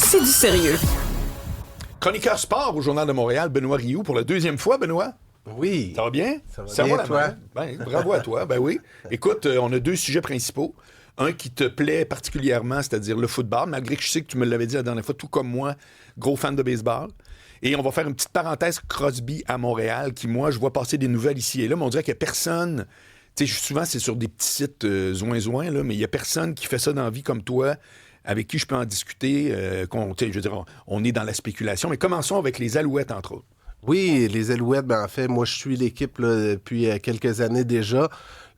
c'est du sérieux. Chroniqueur sport au Journal de Montréal, Benoît Rioux, pour la deuxième fois, Benoît. Oui. Ça va bien? Ça va bien, toi? Ben, bravo à toi, ben oui. Écoute, on a deux sujets principaux. Un qui te plaît particulièrement, c'est-à-dire le football, malgré que je sais que tu me l'avais dit la dernière fois, tout comme moi, gros fan de baseball. Et on va faire une petite parenthèse Crosby à Montréal, qui, moi, je vois passer des nouvelles ici et là, mais on dirait qu'il n'y a personne... Tu sais, souvent, c'est sur des petits sites zouin-zouin, là, mais il n'y a personne qui fait ça dans la vie comme toi, avec qui je peux en discuter. Je veux dire, on est dans la spéculation. Mais commençons avec les Alouettes, entre autres. Oui, les Alouettes, ben en fait, moi, je suis l'équipe là, depuis quelques années déjà.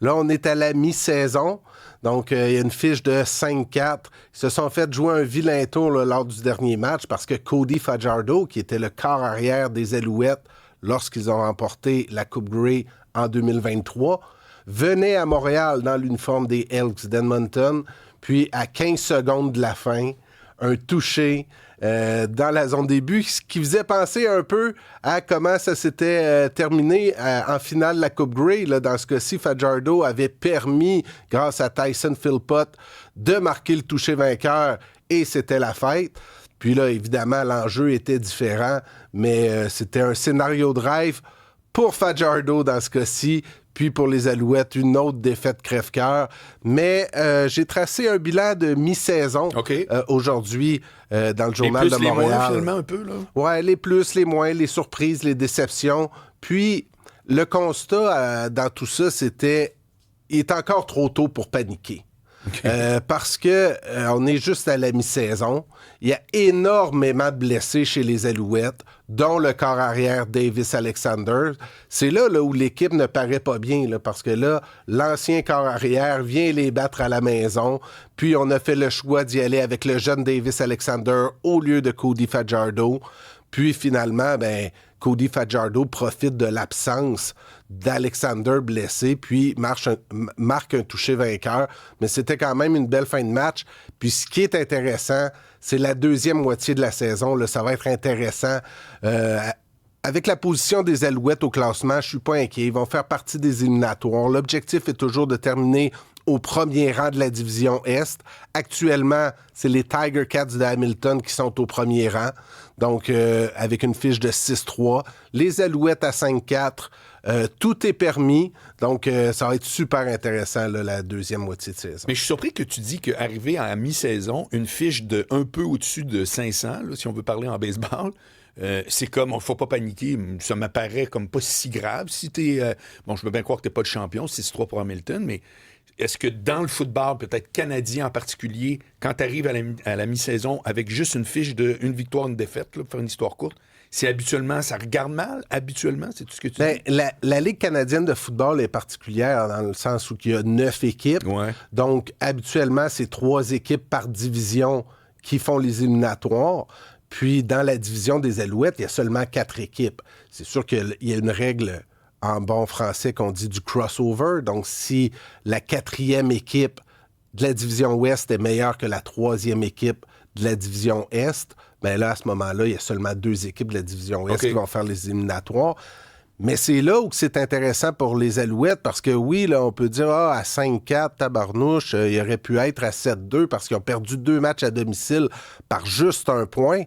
Là, on est à la mi-saison. Donc, il y a une fiche de 5-4. Ils se sont fait jouer un vilain tour là, lors du dernier match parce que Cody Fajardo, qui était le corps arrière des Alouettes lorsqu'ils ont remporté la Coupe Grey en 2023, venait à Montréal dans l'uniforme des Elks d'Edmonton. Puis, à 15 secondes de la fin, un touché dans la zone des buts, ce qui faisait penser un peu à comment ça s'était terminé en finale de la Coupe Grey. Là, dans ce cas-ci, Fajardo avait permis, grâce à Tyson Philpott, de marquer le touché vainqueur et c'était la fête. Puis là, évidemment, l'enjeu était différent, mais c'était un scénario de rêve pour Fajardo dans ce cas-ci. Puis pour les Alouettes, une autre défaite crève-cœur. Mais j'ai tracé un bilan de mi-saison aujourd'hui dans le Journal de Montréal. Les plus, les moins, finalement, un peu, là? Ouais, les plus, les moins, les surprises, les déceptions. Puis le constat dans tout ça, c'était il est encore trop tôt pour paniquer. Parce que on est juste à la mi-saison. Il y a énormément de blessés chez les Alouettes, dont le corps arrière Davis Alexander. C'est là où l'équipe ne paraît pas bien, là, parce que là, l'ancien corps arrière vient les battre à la maison. Puis on a fait le choix d'y aller avec le jeune Davis Alexander au lieu de Cody Fajardo. Puis finalement, Cody Fajardo profite de l'absence d'Alexander blessé, puis marque un touché vainqueur. Mais c'était quand même une belle fin de match. Puis ce qui est intéressant, c'est la deuxième moitié de la saison. Là, ça va être intéressant. Avec la position des Alouettes au classement, je suis pas inquiet. Ils vont faire partie des éliminatoires. L'objectif est toujours de terminer au premier rang de la division Est. Actuellement, c'est les Tiger Cats de Hamilton qui sont au premier rang. Donc, avec une fiche de 6-3. Les Alouettes à 5-4. Tout est permis. Donc, ça va être super intéressant, là, la deuxième moitié de saison. Mais je suis surpris que tu dis qu'arriver à la mi-saison, une fiche de un peu au-dessus de 500, là, si on veut parler en baseball, c'est comme, il ne faut pas paniquer. Ça m'apparaît comme pas si grave. Si t'es, je veux bien croire que tu n'es pas le champion, 6-3 pour Hamilton, mais est-ce que dans le football, peut-être canadien en particulier, quand tu arrives à la mi-saison avec juste une fiche de une victoire, une défaite, là, pour faire une histoire courte, c'est habituellement, ça regarde mal, habituellement, c'est tout ce que tu dis? La Ligue canadienne de football est particulière dans le sens où il y a 9 équipes. Ouais. Donc, habituellement, c'est 3 équipes par division qui font les éliminatoires. Puis, dans la division des Alouettes, il y a seulement 4 équipes. C'est sûr qu'il y a une règle en bon français qu'on dit du crossover. Donc, si la 4e équipe de la division Ouest est meilleure que la 3e équipe de la division Est, bien là, à ce moment-là, il y a seulement 2 équipes de la division Est qui vont faire les éliminatoires. Mais c'est là où c'est intéressant pour les Alouettes, parce que oui, là, on peut dire, à 5-4, tabarnouche, il aurait pu être à 7-2 parce qu'ils ont perdu 2 matchs à domicile par juste 1 point.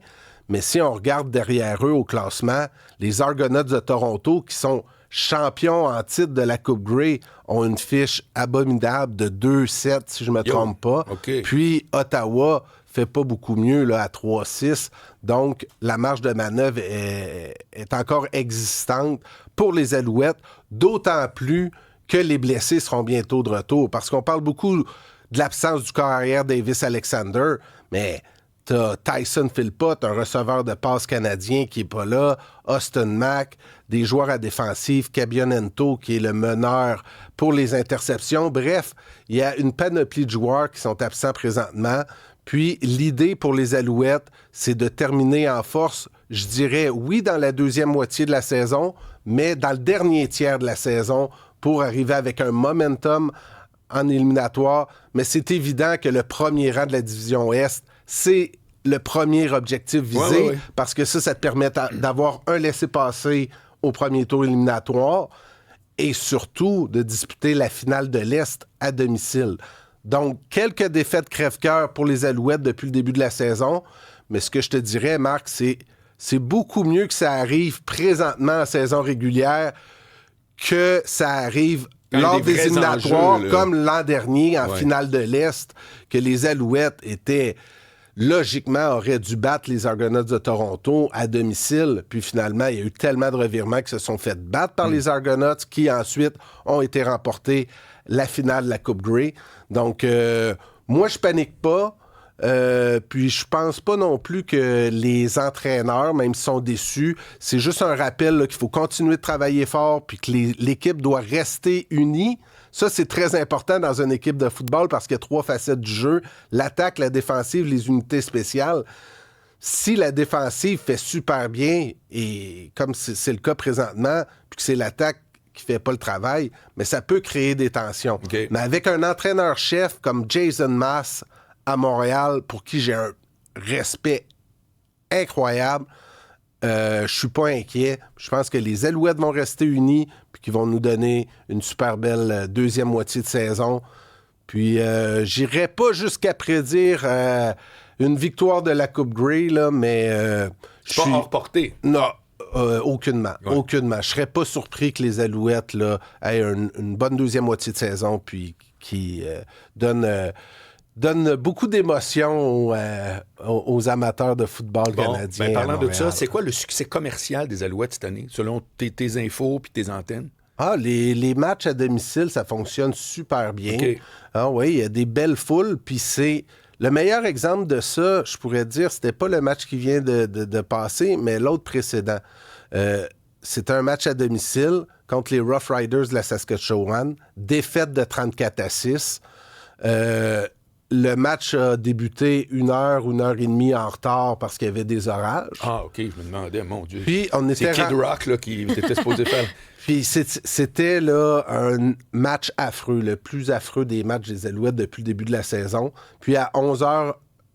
Mais si on regarde derrière eux au classement, les Argonauts de Toronto, qui sont champions en titre de la Coupe Grey, ont une fiche abominable de 2-7, si je ne me trompe pas. Puis Ottawa fait pas beaucoup mieux là, à 3-6. Donc, la marge de manœuvre est encore existante pour les Alouettes, d'autant plus que les blessés seront bientôt de retour. Parce qu'on parle beaucoup de l'absence du corps arrière Davis Alexander, mais t'as Tyson Philpott, un receveur de passe canadien qui est pas là, Austin Mack, des joueurs à défensive, Cabionento qui est le meneur pour les interceptions. Bref, il y a une panoplie de joueurs qui sont absents présentement. Puis l'idée pour les Alouettes, c'est de terminer en force, je dirais, oui, dans la deuxième moitié de la saison, mais dans le dernier tiers de la saison pour arriver avec un momentum en éliminatoire. Mais c'est évident que le premier rang de la division Est, c'est le premier objectif visé, parce que ça te permet d'avoir un laissez-passer au premier tour éliminatoire et surtout de disputer la finale de l'Est à domicile. Donc, quelques défaites crève-cœur pour les Alouettes depuis le début de la saison, Mais ce que je te dirais, Marc, c'est beaucoup mieux que ça arrive présentement en saison régulière que ça arrive lors des éliminatoires, comme l'an dernier en finale de l'Est, que les Alouettes auraient dû battre les Argonauts de Toronto à domicile. Puis finalement, il y a eu tellement de revirements qui se sont fait battre par les Argonauts qui ensuite ont été remportés la finale de la Coupe Grey. Donc, moi, je panique pas. Puis je pense pas non plus que les entraîneurs, même s'ils sont déçus, c'est juste un rappel là, qu'il faut continuer de travailler fort puis que l'équipe doit rester unie. Ça, c'est très important dans une équipe de football parce qu'il y a 3 facettes du jeu. L'attaque, la défensive, les unités spéciales. Si la défensive fait super bien, et comme c'est le cas présentement, puis que c'est l'attaque qui fait pas le travail, mais ça peut créer des tensions. Okay. Mais avec un entraîneur-chef comme Jason Maas à Montréal, pour qui j'ai un respect incroyable, je suis pas inquiet. Je pense que les Alouettes vont rester unis puis qu'ils vont nous donner une super belle deuxième moitié de saison. Puis j'irai pas jusqu'à prédire une victoire de la Coupe Grey, là, mais je suis pas hors portée. Non, aucunement. Ouais. Aucunement. Je serais pas surpris que les Alouettes là, aient une bonne deuxième moitié de saison puis qui donne beaucoup d'émotions aux amateurs de football canadiens. Parlant de ça, c'est quoi le succès commercial des Alouettes cette année, selon tes infos puis tes antennes? Les matchs à domicile, ça fonctionne super bien. Okay. Oui, il y a des belles foules, puis c'est... Le meilleur exemple de ça, je pourrais dire, c'était pas le match qui vient de passer, mais l'autre précédent. C'était un match à domicile contre les Rough Riders de la Saskatchewan, défaite de 34-6. Le match a débuté 1 heure et demie en retard parce qu'il y avait des orages. Ah, OK, je me demandais, mon Dieu. Puis c'est Kid Rock là, qui était supposé faire. Puis c'était là un match affreux, le plus affreux des matchs des Alouettes depuis le début de la saison. Puis à 11h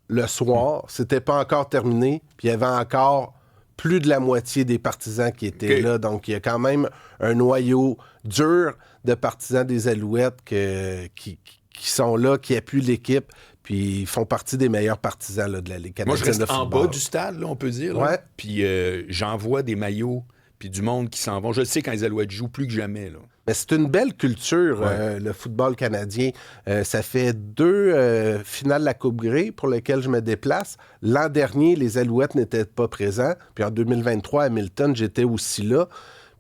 le soir, c'était pas encore terminé, puis il y avait encore plus de la moitié des partisans qui étaient là. Donc il y a quand même un noyau dur de partisans des Alouettes qui sont là, qui appuient l'équipe, puis ils font partie des meilleurs partisans là, de la Ligue canadienne de football. Moi, je reste en bas du stade, là, on peut dire. Ouais. Puis j'envoie des maillots, puis du monde qui s'en vont. Je le sais quand les Alouettes jouent plus que jamais. Là. Mais c'est une belle culture, le football canadien. Ça fait 2 finales de la Coupe Grey pour lesquelles je me déplace. L'an dernier, les Alouettes n'étaient pas présents. Puis en 2023, à Hamilton, j'étais aussi là.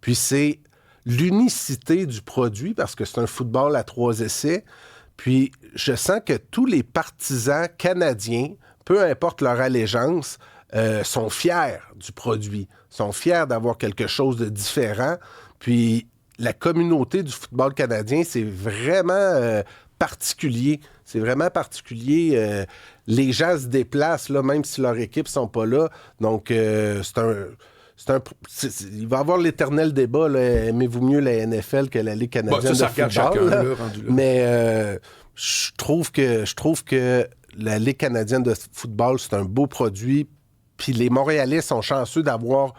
Puis c'est l'unicité du produit, parce que c'est un football à 3 essais. Puis je sens que tous les partisans canadiens, peu importe leur allégeance, sont fiers du produit, sont fiers d'avoir quelque chose de différent. Puis la communauté du football canadien, c'est vraiment particulier. C'est vraiment particulier. Les gens se déplacent, là, même si leurs équipes ne sont pas là. Donc, il va y avoir l'éternel débat, là, aimez-vous mieux la NFL que la Ligue canadienne de football? Chacun, là, rendu là. Mais je trouve que la Ligue canadienne de football, c'est un beau produit. Puis les Montréalais sont chanceux d'avoir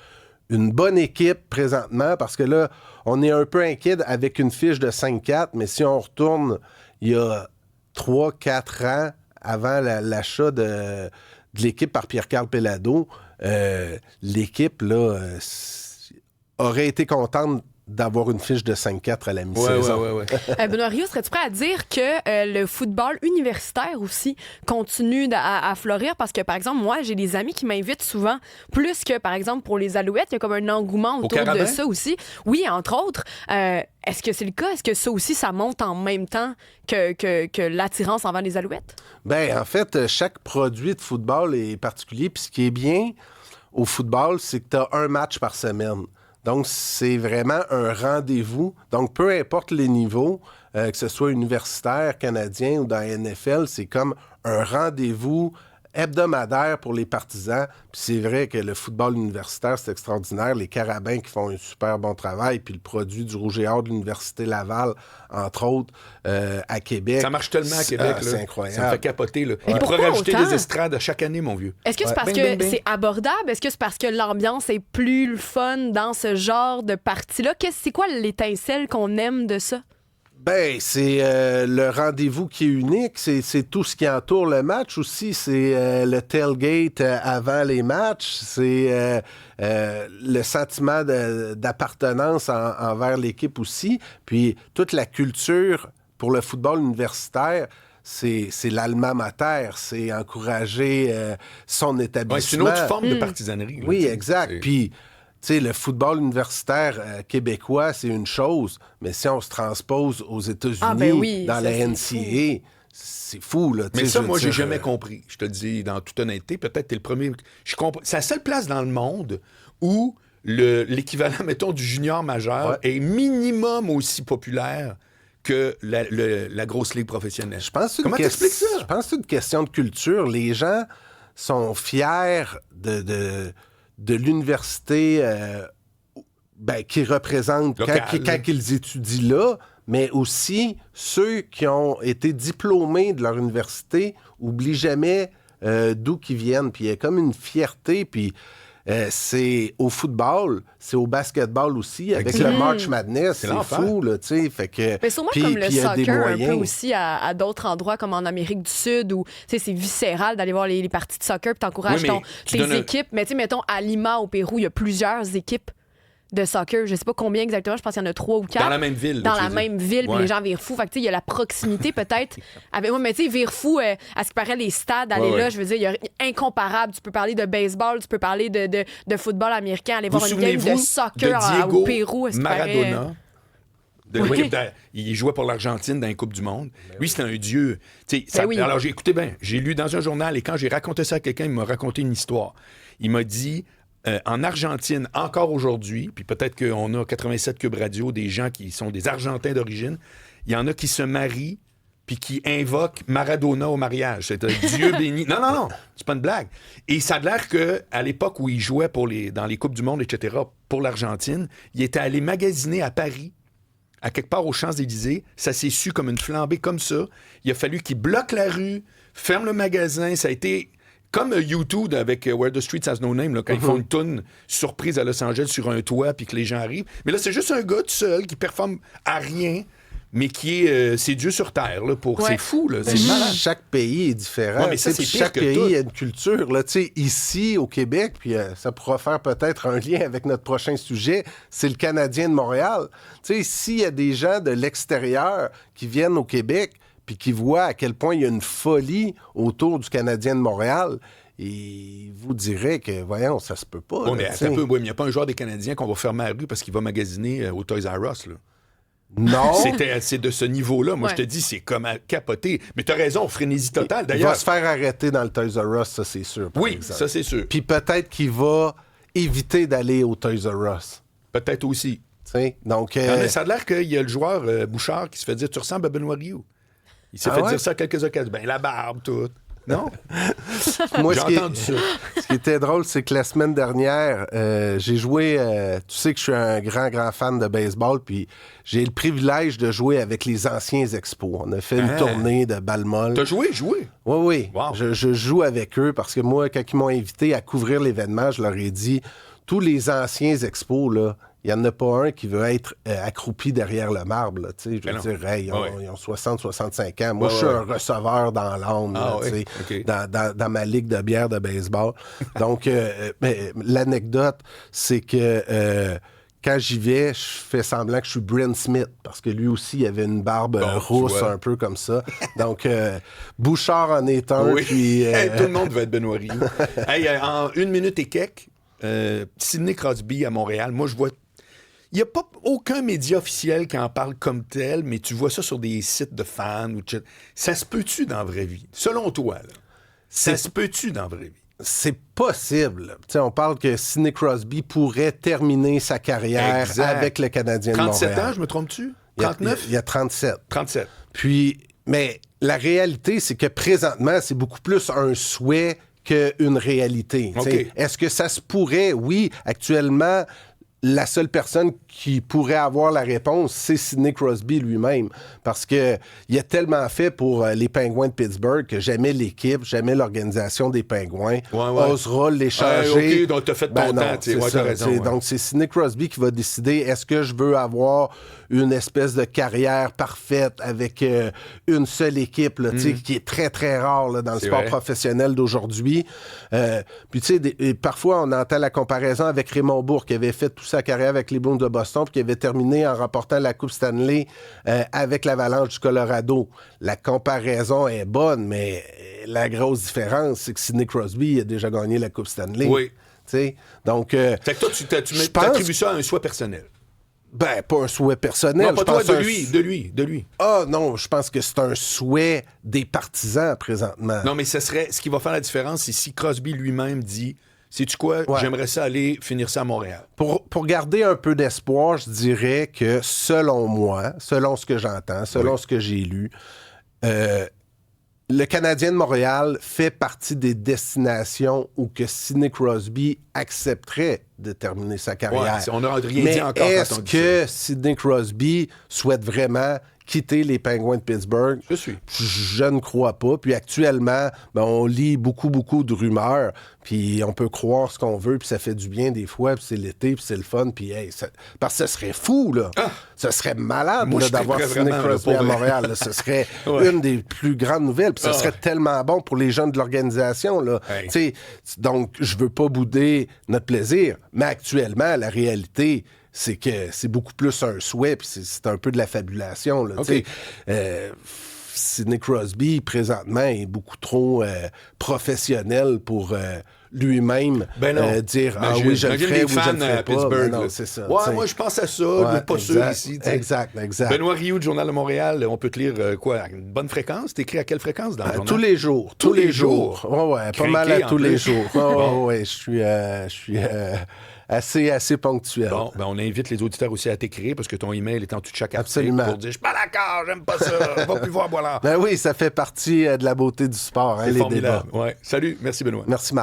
une bonne équipe présentement parce que là, on est un peu inquiet avec une fiche de 5-4, mais si on retourne il y a 3-4 ans avant l'achat de l'équipe par Pierre-Carl Pellado, l'équipe là, aurait été contente d'avoir une fiche de 5-4 à la mi-saison. Ouais. Benoît Rioux, serais-tu prêt à dire que le football universitaire aussi continue à fleurir? Parce que, par exemple, moi, j'ai des amis qui m'invitent souvent, plus que, par exemple, pour les Alouettes, il y a comme un engouement autour de ça aussi. Oui, entre autres. Est-ce que c'est le cas? Est-ce que ça aussi, ça monte en même temps que l'attirance envers les Alouettes? Bien, en fait, chaque produit de football est particulier. Puis ce qui est bien au football, c'est que tu as un match par semaine. Donc, c'est vraiment un rendez-vous. Donc, peu importe les niveaux, que ce soit universitaire, canadien ou dans la NFL, c'est comme un rendez-vous hebdomadaire pour les partisans. Puis c'est vrai que le football universitaire, c'est extraordinaire. Les Carabins qui font un super bon travail, puis le produit du Rouge et Or de l'Université Laval, entre autres, à Québec. Ça marche tellement à Québec. Là. C'est incroyable. Ça me fait capoter. Là. Ils pourraient rajouter des estrades à chaque année, mon vieux. Est-ce que c'est parce que c'est abordable? Est-ce que c'est parce que l'ambiance est plus fun dans ce genre de partie-là? C'est quoi l'étincelle qu'on aime de ça? Ben, c'est le rendez-vous qui est unique. C'est tout ce qui entoure le match aussi. C'est le tailgate avant les matchs. C'est le sentiment d'appartenance envers l'équipe aussi. Puis toute la culture pour le football universitaire, c'est l'alma mater. C'est encourager son établissement. Ouais, c'est une autre forme de partisanerie. Là, oui, exact. Puis... Tu sais, le football universitaire québécois, c'est une chose, mais si on se transpose aux États-Unis, dans la NCAA, c'est fou, là. Mais ça, moi, j'ai jamais compris. Je te le dis dans toute honnêteté, peut-être t'es le premier. C'est la seule place dans le monde où l'équivalent, mettons, du junior majeur est minimum aussi populaire que la grosse ligue professionnelle. Comment t'expliques ça? Je pense que c'est une question de culture. Les gens sont fiers de l'université qui représente quand ils étudient là, mais aussi ceux qui ont été diplômés de leur université n'oublient jamais d'où qu'ils viennent. Puis il y a comme une fierté, puis c'est au football, c'est au basketball aussi, avec le March Madness, c'est fou, là, tu sais, fait que... Mais sûrement comme le soccer, un peu aussi à d'autres endroits, comme en Amérique du Sud, où, tu sais, c'est viscéral d'aller voir les parties de soccer, puis t'encourages tes équipes. Mais tu sais, mettons, à Lima, au Pérou, il y a plusieurs équipes de soccer. Je sais pas combien exactement, je pense qu'il y en a 3 ou 4. Dans la même ville. Dans la même ville, puis les gens virent fous. Fait que tu sais, il y a la proximité peut-être. Avec moi, mais tu sais, virent fous, à ce qui paraît, les stades, aller là, je veux dire, il y a incomparable. Tu peux parler de baseball, tu peux parler de football américain, aller voir une game de soccer au Pérou. Maradona. Il jouait pour l'Argentine dans les Coupes du Monde. Lui, c'était un dieu. Alors, écoutez bien, j'ai lu dans un journal et quand j'ai raconté ça à quelqu'un, il m'a raconté une histoire. Il m'a dit... en Argentine, encore aujourd'hui, puis peut-être qu'on a 87 Cube Radio, des gens qui sont des Argentins d'origine, il y en a qui se marient puis qui invoquent Maradona au mariage. C'est un Dieu béni. Non, c'est pas une blague. Et ça a l'air qu'à l'époque où il jouait dans les Coupes du Monde, etc., pour l'Argentine, il était allé magasiner à Paris, à quelque part aux Champs-Élysées. Ça s'est su comme une flambée comme ça. Il a fallu qu'il bloque la rue, ferme le magasin. Ça a été... Comme YouTube avec Where the Streets Has No Name, là, quand ils font une toune surprise à Los Angeles sur un toit puis que les gens arrivent. Mais là, c'est juste un gars tout seul qui performe à rien, mais qui est... c'est Dieu sur terre. Là, c'est fou. Là, c'est malade. Chaque pays est différent. Mais ça, c'est pire chaque que pays a une culture. Là, ici, au Québec, puis ça pourra faire peut-être un lien avec notre prochain sujet, c'est le Canadien de Montréal. S'il y a des gens de l'extérieur qui viennent au Québec puis qui voient à quel point il y a une folie autour du Canadien de Montréal, et vous direz que, voyons, ça se peut pas. Mais attends un peu, mais il n'y a pas un joueur des Canadiens qu'on va fermer à la rue parce qu'il va magasiner au Toys R Us, là. Non. C'est de ce niveau-là. Moi, je te dis, c'est comme à capoter. Mais t'as raison, frénésie totale. D'ailleurs, il va se faire arrêter dans le Toys R Us, ça, c'est sûr. Oui, ça, c'est sûr. Puis peut-être qu'il va éviter d'aller au Toys R Us. Peut-être aussi. Donc, ça a l'air qu'il y a le joueur Bouchard qui se fait dire « Tu ressembles à Benoît Rioux ». Il s'est fait dire ça à quelques occasions. Ben, la barbe, tout. Non? Moi, j'ai entendu ça. Ce qui était drôle, c'est que la semaine dernière, j'ai joué... tu sais que je suis un grand fan de baseball, puis j'ai le privilège de jouer avec les anciens Expos. On a fait une tournée de balle molle. T'as joué? Oui. Wow. Je joue avec eux parce que moi, quand ils m'ont invité à couvrir l'événement, je leur ai dit, tous les anciens Expos, là, il n'y en a pas un qui veut être accroupi derrière le marbre. Là, je veux dire, ils ont 60-65 ans. Moi, je suis un receveur dans l'âme dans ma ligue de bière de baseball. Donc, l'anecdote, c'est que quand j'y vais, je fais semblant que je suis Brent Smith parce que lui aussi, il avait une barbe rousse un peu comme ça. Donc, Bouchard en est un. Oui. Puis, tout le monde veut être Benoît Rioux. En 1 minute et quelques, Sidney Crosby à Montréal, moi, je vois... Il n'y a pas aucun média officiel qui en parle comme tel, mais tu vois ça sur des sites de fans. Ça se peut-tu dans la vraie vie? Selon toi, là, ça se peut-tu dans la vraie vie? C'est possible. T'sais, on parle que Sidney Crosby pourrait terminer sa carrière avec le Canadien de Montréal. 37 ans, je me trompe-tu? 39? Il y a 37. 37. Puis, mais la réalité, c'est que présentement, c'est beaucoup plus un souhait qu'une réalité. Okay. Est-ce que ça se pourrait? Oui, actuellement... la seule personne qui pourrait avoir la réponse, c'est Sidney Crosby lui-même. Parce qu'il a tellement fait pour les Penguins de Pittsburgh que jamais l'équipe, jamais l'organisation des Penguins osera l'échanger. OK, donc t'as fait ton temps. T'as raison. Donc, c'est Sidney Crosby qui va décider, est-ce que je veux avoir une espèce de carrière parfaite avec une seule équipe, là, qui est très, très rare là, dans le sport professionnel d'aujourd'hui. Puis, tu sais, parfois, on entend la comparaison avec Raymond Bourque, qui avait fait tout sa carrière avec les Bruins de Boston, puis qui avait terminé en remportant la Coupe Stanley avec l'Avalanche du Colorado. La comparaison est bonne, mais la grosse différence, c'est que Sidney Crosby a déjà gagné la Coupe Stanley. Oui. T'sais? Donc, fait que toi, tu attribues ça à un souhait personnel. Ben, pas un souhait personnel. Non, pas toi, de lui. Ah non, je pense que c'est un souhait des partisans présentement. Non, mais ce qui va faire la différence, c'est si Crosby lui-même dit... Sais-tu quoi? Ouais. J'aimerais ça aller finir ça à Montréal. Pour garder un peu d'espoir, je dirais que selon moi, selon ce que j'entends, selon ce que j'ai lu, le Canadien de Montréal fait partie des destinations où que Sidney Crosby accepterait de terminer sa carrière. Ouais, on n'a rien dit encore. Mais est-ce que Sidney Crosby souhaite vraiment quitter les Penguins de Pittsburgh? Je ne crois pas. Puis actuellement, on lit beaucoup de rumeurs, puis on peut croire ce qu'on veut, puis ça fait du bien des fois, puis c'est l'été, puis c'est le fun, puis parce que ce serait fou, là. Ce serait malade là, d'avoir Sidney Crosby à Montréal. Là. Ce serait une des plus grandes nouvelles, puis ce serait tellement bon pour les jeunes de l'organisation, là. Donc, je veux pas bouder notre plaisir, mais actuellement, la réalité... c'est que c'est beaucoup plus un souhait, puis c'est un peu de la fabulation. Là, Sidney Crosby, présentement, est beaucoup trop professionnel pour lui-même dire « Ah oui, je le ferai ou je le ferai pas. » Non, c'est ça. Ouais, moi, je pense à ça, mais pas sûr ici. Exact. Benoît Rioux, du Journal de Montréal, on peut te lire à une bonne fréquence? T'écris à quelle fréquence dans le journal? Tous les jours. Tous les jours. Ouais, pas mal à tous les jours. Je suis... assez ponctuel. Bon, on invite les auditeurs aussi à t'écrire parce que ton email est en tout chaque article pour dire « Je suis pas d'accord, j'aime pas ça, va plus voir, voilà. » Ben oui, ça fait partie de la beauté du sport, c'est les formidable. débats. Ouais. Salut, merci Benoît. Merci Marc.